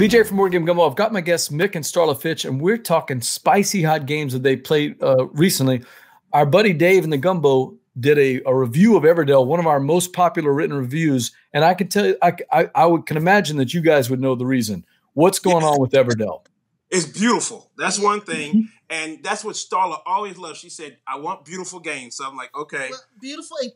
BJ from Game Gumbo. I've got my guests Mik and Starla Fitch, and we're talking spicy hot games that they played recently. Our buddy Dave in the Gumbo did a review of Everdell, one of our most popular written reviews, and I can tell you, can imagine that you guys would know the reason. What's going on with Everdell? It's beautiful. That's one thing, and that's what Starla always loved. She said, "I want beautiful games." So I'm like, okay, well, beautiful and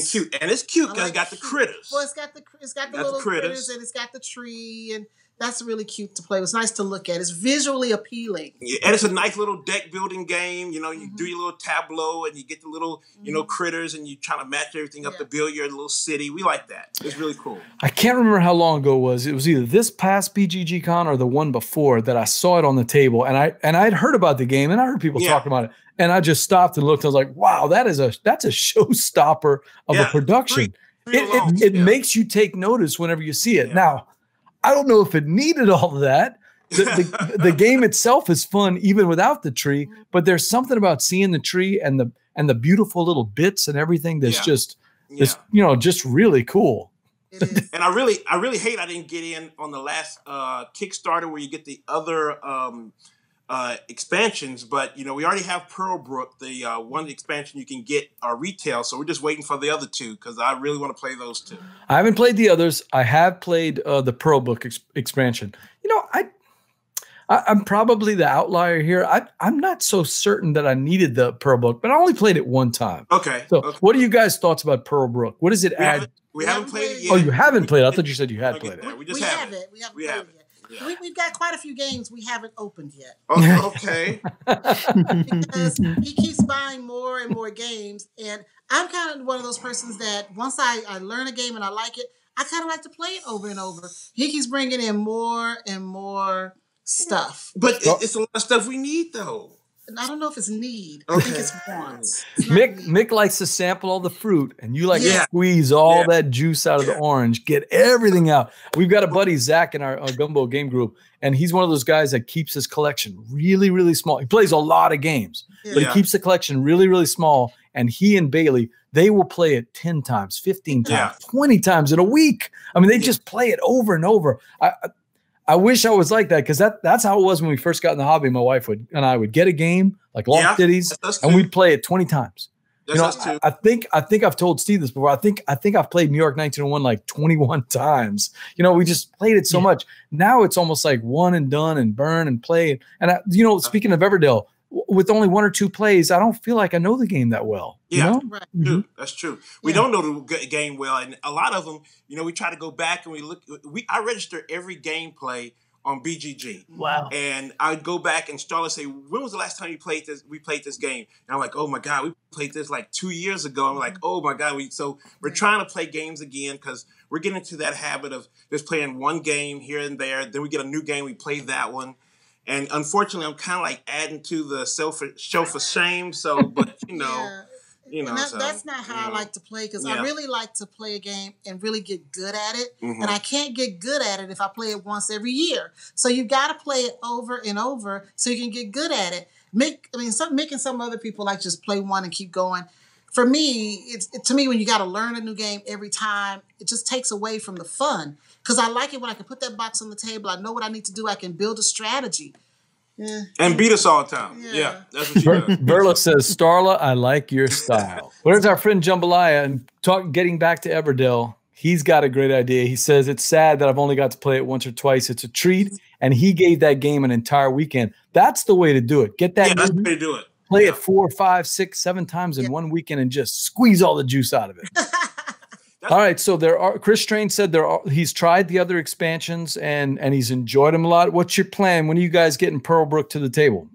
cute, and it's cute because it's got the critters. Well, it's got the little critters, and it's got the tree, and that's really cute to play. It's nice to look at. It's visually appealing. Yeah, and it's a nice little deck building game. You know, you do your little tableau and you get the little, critters, and you try to match everything up to build your little city. We like that. It's really cool. I can't remember how long ago it was. It was either this past BGG Con or the one before that I saw it on the table, and I'd heard about the game and I heard people talking about it, and I just stopped and looked. I was like, wow, that's a showstopper of a production. It makes you take notice whenever you see it. Now, I don't know if it needed all of that. The game itself is fun even without the tree, but there's something about seeing the tree and the beautiful little bits and everything that's just really cool. And I really hate I didn't get in on the last Kickstarter where you get the other expansions, but we already have Pearlbrook, the one expansion you can get retail, so we're just waiting for the other two because I really want to play those two. I haven't played the others. I have played the Pearlbrook expansion. I'm probably the outlier here. I'm not so certain that I needed the Pearlbrook, but I only played it one time. Okay. So what are you guys' thoughts about Pearlbrook? What does it add? We haven't played it yet. Oh, you haven't played it? I thought you said you had played it. We just haven't. We haven't played it yet. Yeah. We've got quite a few games we haven't opened yet. Oh, okay. Because he keeps buying more and more games, and I'm kind of one of those persons that once I learn a game and I like it, I kind of like to play it over and over. He keeps bringing in more and more stuff. But it's a lot of stuff we need, though. I don't know if it's need. I think it's wants. Mick likes to sample all the fruit, and you like to squeeze all that juice out of the orange, get everything out. We've got a buddy, Zach, in our Gumbo game group, and he's one of those guys that keeps his collection really, really small. He plays a lot of games, but he keeps the collection really, really small, and he and Bailey, they will play it 10 times, 15 times, 20 times in a week. I mean, they just play it over and over. I wish I was like that because that's how it was when we first got in the hobby. My wife and I would get a game like Lost Cities, and we'd play it 20 times. I think I've told Steve this before. I think I've played New York 1901 like 21 times. We just played it so much. Now it's almost like one and done and burn and play. And speaking of Everdell, with only one or two plays, I don't feel like I know the game that well. Right. That's true. We don't know the game well, and a lot of them, we try to go back and we look. I register every gameplay on BGG. Wow. And I would go back and Starla say, "When was the last time you played this? We played this game." And I'm like, "Oh my God, we played this like 2 years ago." I'm like, "Oh my God." So we're trying to play games again because we're getting into that habit of just playing one game here and there. Then we get a new game, we play that one. And unfortunately, I'm kind of like adding to the show for shame. So, but that's not how I like to play because I really like to play a game and really get good at it. And I can't get good at it if I play it once every year. So you got to play it over and over so you can get good at it. Mick and some other people like just play one and keep going. For me, to me when you got to learn a new game every time, it just takes away from the fun. Because I like it when I can put that box on the table. I know what I need to do. I can build a strategy. Yeah. And beat us all the time. Yeah, that's what she does. Verla says, Starla, I like your style. Where's our friend Jambalaya? And getting back to Everdell, he's got a great idea. He says, it's sad that I've only got to play it once or twice. It's a treat. And he gave that game an entire weekend. That's the way to do it. Get that game. That's the way to do it. Play it 4, 5, 6, 7 times in one weekend and just squeeze all the juice out of it. All right, so Chris Strain said he's tried the other expansions and he's enjoyed them a lot. What's your plan? When are you guys getting Pearlbrook to the table?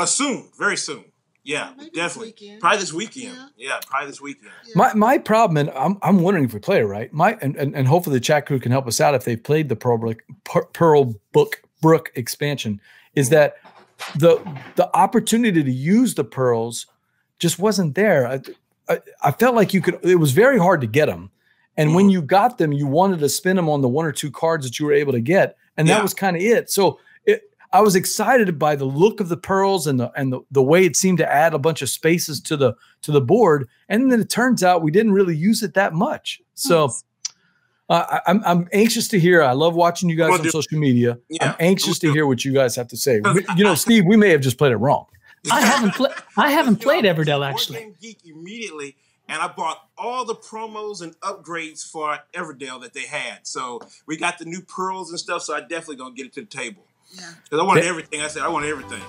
Soon, very soon. Yeah, definitely. Probably this weekend. Yeah, probably this weekend. Yeah. My problem, and I'm wondering if we play it right. And hopefully the chat crew can help us out if they've played the Pearlbrook expansion. Is that the opportunity to use the pearls just wasn't there. I felt like it was very hard to get them. And when you got them, you wanted to spin them on the 1 or 2 cards that you were able to get. And that was kind of it. So I was excited by the look of the pearls and the way it seemed to add a bunch of spaces to the board. And then it turns out we didn't really use it that much. So I'm anxious to hear. I love watching you guys on social media. I'm anxious to hear what you guys have to say. You know, Steve, we may have just played it wrong. I haven't played Everdell actually. Game Geek immediately, and I bought all the promos and upgrades for Everdell that they had. So we got the new pearls and stuff. So I definitely gonna get it to the table. Yeah, because I wanted everything. I said I want everything.